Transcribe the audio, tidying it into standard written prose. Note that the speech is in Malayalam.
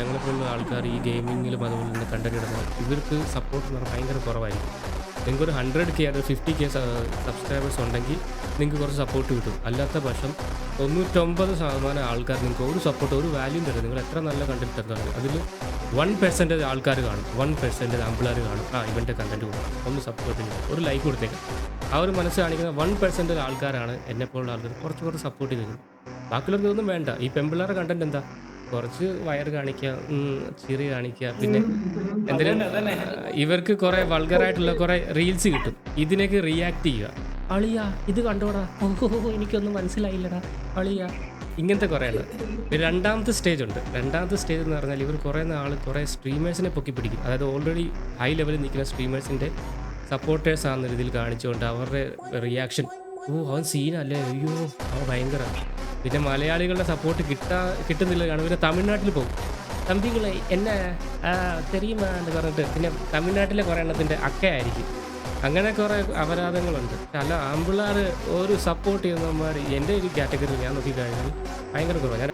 ഞങ്ങളെപ്പോലുള്ള ആൾക്കാർ ഈ ഗെയിമിങ്ങിലും അതുപോലെ തന്നെ കണ്ടന്റ് ഇടുന്നത് ഇവർക്ക് സപ്പോർട്ട് എന്ന് പറഞ്ഞാൽ ഭയങ്കര കുറവായിരിക്കും. നിങ്ങൾക്കൊരു 100K അല്ലെങ്കിൽ 50K സബ്സ്ക്രൈബേഴ്സ് ഉണ്ടെങ്കിൽ നിങ്ങൾക്ക് കുറച്ച് സപ്പോർട്ട് കിട്ടും. അല്ലാത്ത പക്ഷം 99% ആൾക്കാർ നിങ്ങൾക്ക് ഒരു സപ്പോർട്ട് ഒരു വാല്യൂം തരും. നിങ്ങൾ എത്ര നല്ല കണ്ടന്റ് തരുന്നത് അതിൽ 1% ആൾക്കാർ കാണും, 1% ആമ്പിളാർ കാണും. ഇവൻ്റെ കണ്ടന്റ് കൊടുക്കണം, ഒന്ന് സപ്പോർട്ട് ചെയ്യും, ഒരു ലൈക്ക് കൊടുത്തേക്കാം. ആ ഒരു മനസ്സ് കാണിക്കുന്ന 1% ആൾക്കാരാണ് എന്നെപ്പോലുള്ള ആൾക്കാർ കുറച്ച് സപ്പോർട്ട് ചെയ്യുന്നത്. ബാക്കിയുള്ളവർക്കൊന്നും വേണ്ട. ഈ പെമ്പിള്ളേരുടെ കണ്ടന്റ് എന്താ, കുറച്ച് വയറ് കാണിക്കുക, ചിരി കാണിക്കുക, പിന്നെ എന്തിനും ഇവർക്ക് കുറേ വൾഗറായിട്ടുള്ള കുറേ റീൽസ് കിട്ടും. ഇതിനൊക്കെ റിയാക്ട് ചെയ്യുക. അളിയാ ഇത് കണ്ടോടാ, ഓഹോ എനിക്കൊന്നും മനസ്സിലായില്ലടാ അളിയാ, ഇങ്ങനത്തെ കുറേ ഉണ്ട്. രണ്ടാമത്തെ സ്റ്റേജ് ഉണ്ട്. രണ്ടാമത്തെ സ്റ്റേജ് എന്ന് പറഞ്ഞാൽ ഇവർ കുറേ നാൾ കുറേ സ്ട്രീമേഴ്സിനെ പൊക്കി പിടിക്കും. അതായത് ഓൾറെഡി ഹൈ ലെവലിൽ നിൽക്കുന്ന സ്ട്രീമേഴ്സിൻ്റെ സപ്പോർട്ടേഴ്സ് ആണെന്ന രീതിയിൽ കാണിച്ചുകൊണ്ട് അവരുടെ റിയാക്ഷൻ, അവൻ സീനല്ലേ, അയ്യോ അവൻ ഭയങ്കര. പിന്നെ മലയാളികളുടെ സപ്പോർട്ട് കിട്ടുന്നില്ല കാണും. പിന്നെ തമിഴ്നാട്ടിൽ പോകും, തമ്പികളെ എന്നെ തെരിയുമാ എന്ന് പറഞ്ഞിട്ട് പിന്നെ തമിഴ്നാട്ടിലെ കുറേ എണ്ണത്തിൻ്റെ അക്കയായിരിക്കും. അങ്ങനെ കുറേ അപരാധങ്ങളുണ്ട്. അല്ല ആമ്പിള്ളേർ ഒരു സപ്പോർട്ട് ചെയ്യുന്നവന്മാർ എൻ്റെ ഒരു കാറ്റഗറിയിൽ ഞാൻ നോക്കിക്കഴിഞ്ഞാൽ ഭയങ്കര കുറവാണ്.